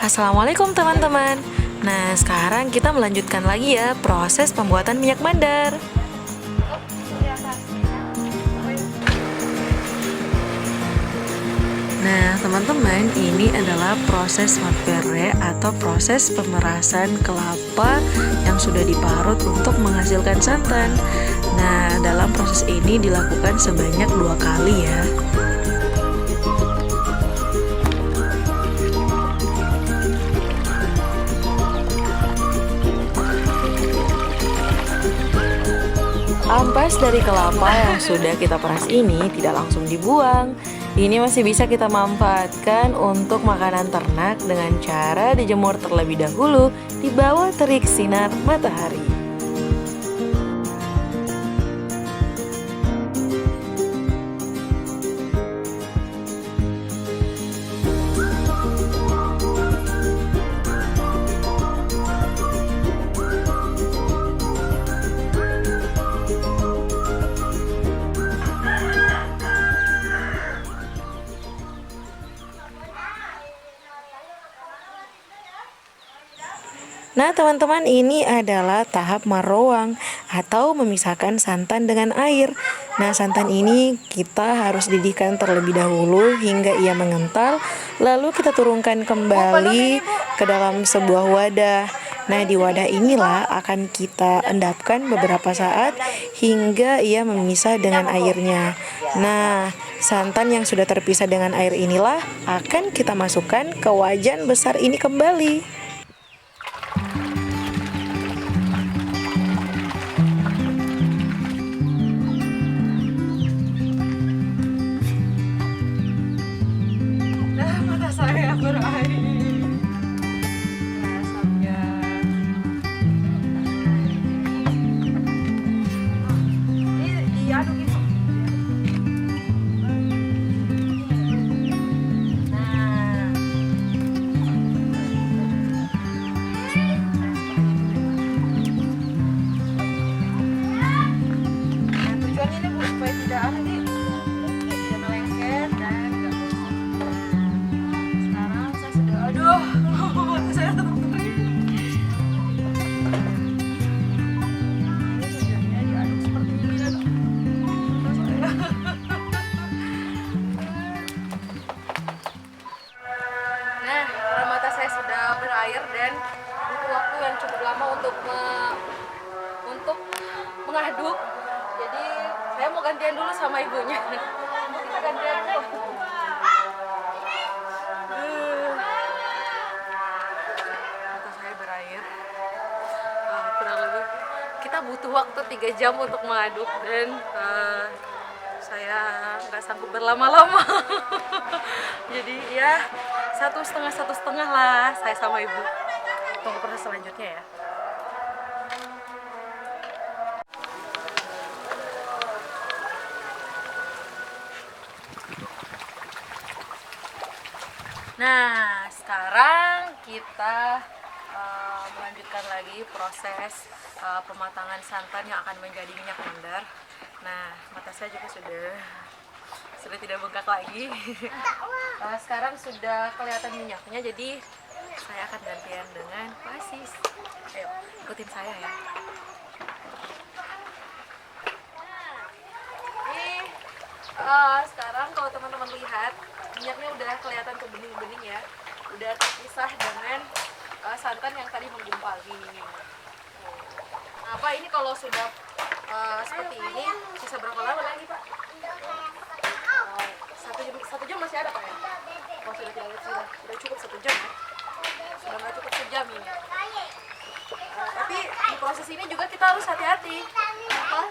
Assalamualaikum teman-teman. Nah, sekarang kita melanjutkan lagi ya proses pembuatan minyak mandar. Nah, teman-teman, ini adalah proses mapere atau proses pemerasan kelapa yang sudah diparut untuk menghasilkan santan. Nah, dalam proses ini dilakukan sebanyak 2 kali ya. Ampas dari kelapa yang sudah kita peras ini tidak langsung dibuang. Ini masih bisa kita manfaatkan untuk makanan ternak dengan cara dijemur terlebih dahulu di bawah terik sinar matahari. Nah, teman-teman, ini adalah tahap marowang atau memisahkan santan dengan air. Nah, santan ini kita harus didihkan terlebih dahulu hingga ia mengental, lalu kita turunkan kembali ke dalam sebuah wadah. Nah, di wadah inilah akan kita endapkan beberapa saat hingga ia memisah dengan airnya. Nah, santan yang sudah terpisah dengan air inilah akan kita masukkan ke wajan besar ini kembali. Mata saya berair. Rasanya. Ini diaduk gitu. Nah. Nah, tujuannya ini Bu, supaya tidak nanti tidak melengket dan nggak gosong. Sekarang saya sudah, aduh, mata saya tetap kering. Ini tujuannya diaduk seperti ini kan. Nah, karena mata saya sudah berair dan butuh waktu yang cukup lama untuk mengaduk, jadi saya mau gantian dulu sama ibunya. Kita gantian dulu. Mata saya berair. Kurang lebih kita butuh waktu 3 jam untuk mengaduk dan saya nggak sanggup berlama-lama. Jadi ya satu setengah lah saya sama ibu. Tunggu proses selanjutnya ya. Nah, sekarang kita melanjutkan lagi proses pematangan santan yang akan menjadi minyak mandar. Nah, mata saya juga sudah tidak bengkak lagi. Sekarang sudah kelihatan minyaknya, jadi saya akan gantian dengan pasis. Ayo, ikutin saya ya. Ini sekarang kalau teman-teman lihat, minyaknya udah kelihatan ke bening-bening ya, udah terpisah dengan santan yang tadi menggumpali. Nah, Pak, ini kalau sudah seperti ini bisa berapa lama lagi, Pak? Satu jam masih ada, Pak ya? Oh, sudah cukup 1 jam ya? Sudah nggak cukup sejam ini. Tapi di proses ini juga kita harus hati-hati. Apa?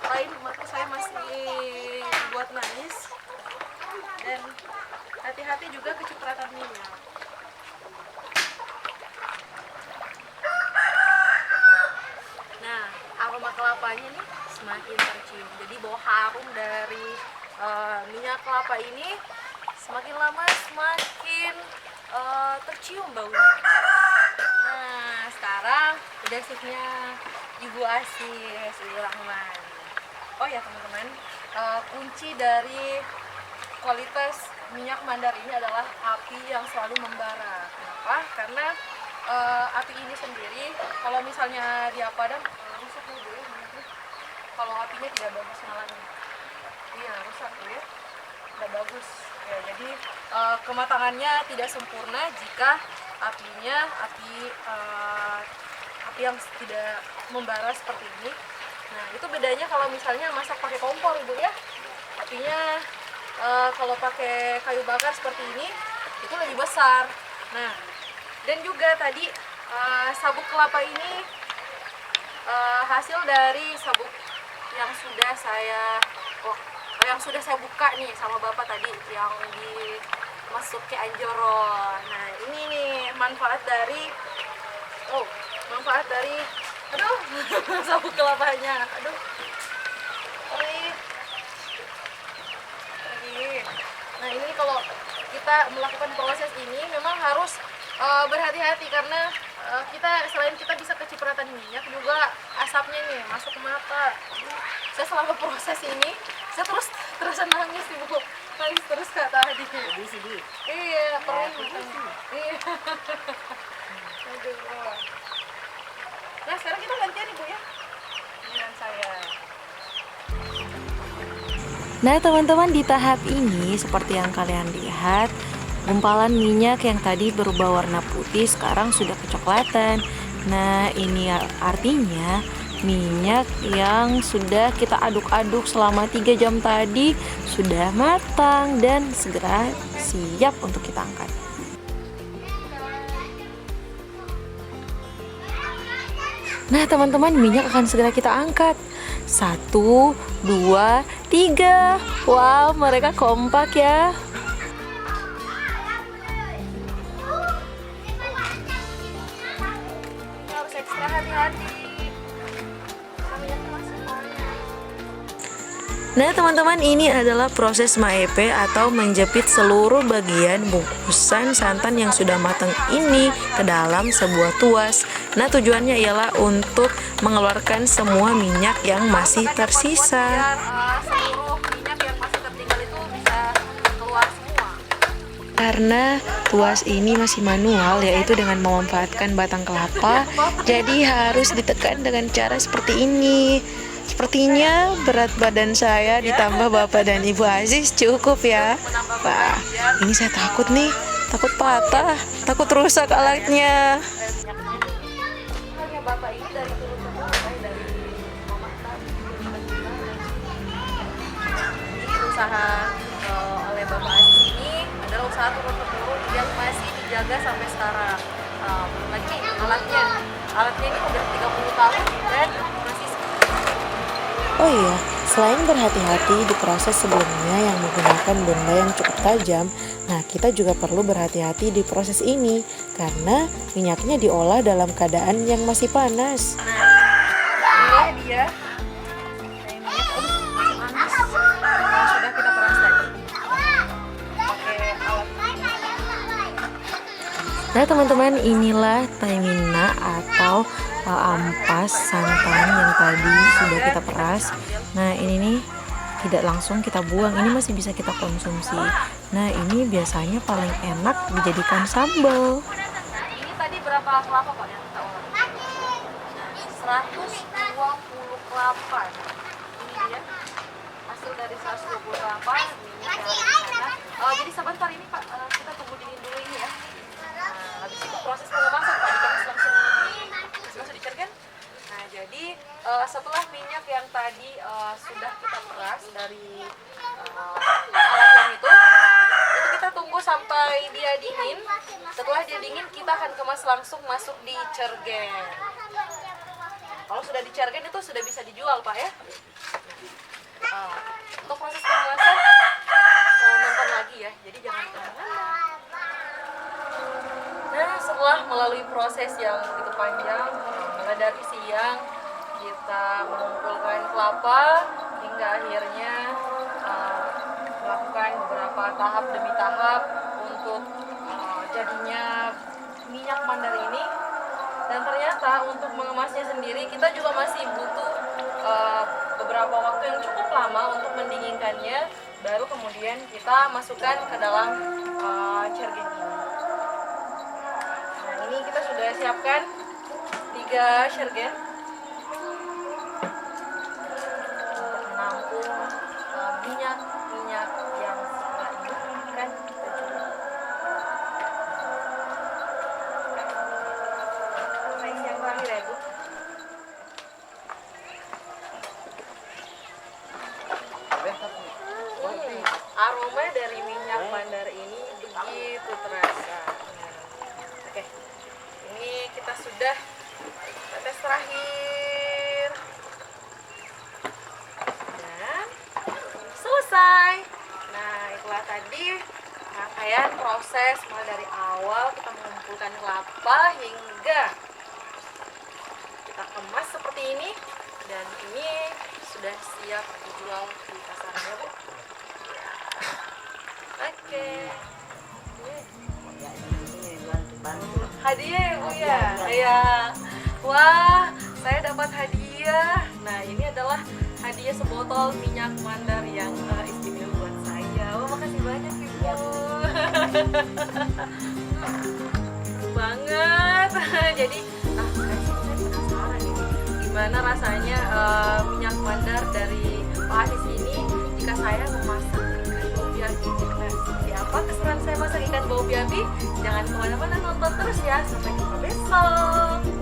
Selain mata saya masih buat nangis, dan hati-hati juga kecipratan minyak. Nah, aroma kelapanya nih semakin tercium. Jadi bau harum dari minyak kelapa ini semakin lama semakin tercium baunya. Nah, sekarang udah shiftnya Ibu Asis, Ibu Rahman. Oh ya teman-teman, kunci dari kualitas minyak mandar ini adalah api yang selalu membara. Kenapa? Karena api ini sendiri kalau misalnya dia padam rusak ya Bu ya minyaknya. Kalau apinya tidak bagus nyalanya. Iya, rusak ya. Tidak bagus. Ya, jadi kematangannya tidak sempurna jika apinya api yang tidak membara seperti ini. Nah, itu bedanya kalau misalnya masak pakai kompor Bu ya. Apinya kalau pakai kayu bakar seperti ini itu lebih besar. Nah, dan juga tadi sabuk kelapa ini hasil dari sabuk yang sudah saya buka nih sama Bapak tadi yang dimasuk ke Anjoro. Nah, ini nih manfaat dari aduh sabuk kelapanya. Aduh. Nah, ini kalau kita melakukan proses ini memang harus berhati-hati karena selain kita bisa kecipratan minyak juga asapnya nih masuk ke mata. Saya selama proses ini saya terus nangis nih Bu, nangis terus Kak tadi. Sedih. Iya, perih. Iya. Aduh. Nah, sekarang kita gantian nih Bu ya. Dengan saya. Nah teman-teman, di tahap ini seperti yang kalian lihat, gumpalan minyak yang tadi berubah warna putih sekarang sudah kecoklatan. Nah ini artinya minyak yang sudah kita aduk-aduk selama 3 jam tadi sudah matang dan segera siap untuk kita angkat. Nah teman-teman, minyak akan segera kita angkat. 1, 2, 3. Wow, mereka kompak ya. Harus ekstra hati-hati. Nah teman-teman, ini adalah proses maepe atau menjepit seluruh bagian bungkusan santan yang sudah matang ini ke dalam sebuah tuas. Nah tujuannya ialah untuk mengeluarkan semua minyak yang masih tersisa. Seluruh minyak yang masih tertinggal itu bisa keluar semua. Karena tuas ini masih manual, yaitu dengan memanfaatkan batang kelapa, jadi harus ditekan dengan cara seperti ini. Sepertinya berat badan saya ditambah Bapak dan Ibu Aziz cukup ya. Wah, ini saya takut nih, takut patah, takut rusak alatnya. Bapak ini dari turun temurun dari mama ini usaha oleh Bapak Aziz ini adalah usaha turun temurun yang masih dijaga sampai sekarang. Lagi alatnya ini udah 30 tahun dan masih. Oh iya, selain berhati-hati di proses sebelumnya yang menggunakan benda yang cukup tajam, nah kita juga perlu berhati-hati di proses ini karena minyaknya diolah dalam keadaan yang masih panas. Nah, ini dia minyak masih panas yang sudah kita peras tadi pakai alat. Nah teman-teman, inilah taimina atau ampas santan yang tadi sudah kita peras. Nah ini nih tidak langsung kita buang, ini masih bisa kita konsumsi. Nah ini biasanya paling enak dijadikan sambal. Ini tadi berapa kelapa Pak yang kita olah? 120 kelapa. Ini dia hasil dari 120 kelapa, minyak yang ada di sana. Jadi sebentar ini Pak, kita tunggu dingin dulu ini ya. Nah, habis itu proses pengemasan Pak, ditumis langsung dicergen. Nah, jadi setelah minyak yang tadi sudah kita peras dari alat yang itu kita tunggu sampai dia dingin. Setelah dia dingin, kita akan kemas langsung masuk di cergen. Kalau sudah dicergen itu sudah bisa dijual Pak ya. Untuk proses pengemasan nonton lagi ya, jadi jangan kemana-mana. Nah, setelah melalui proses yang begitu panjang, mulai dari siang kita mengumpulkan kelapa hingga akhirnya melakukan beberapa tahap demi tahap untuk jadinya minyak mandar ini. Dan ternyata untuk mengemasnya sendiri kita juga masih butuh beberapa waktu yang cukup lama untuk mendinginkannya baru kemudian kita masukkan ke dalam cirgen ini. Nah, ini kita sudah siapkan 3 cirgen untuk menampung minyak yang setelah ini akan kita jual. Next yang terakhir ya Bu. Aroma dari minyak mandar ini begitu terasa. Oke, ini kita sudah tetes terakhir dan selesai. Nah, itulah tadi rangkaian proses mulai dari awal kita mengumpulkan kelapa hingga kita kemas seperti ini, dan ini sudah siap dijual di pasarannya Bu. Oke. Hadiah ya Bu ya? Iya. Wah, saya dapat hadiah. Nah, ini adalah hadiah sebotol minyak mandar yang istimewa buat saya. Wah, makasih banyak Ibu. Banget. Jadi, saya penasaran nih, gimana rasanya minyak mandar dari Pak Asis ini jika saya memasak ikan bau biabi. Nah, seperti apa keseruan saya masak ikan bau biabi? Jangan kemana-mana, nonton terus ya. Sampai jumpa besok.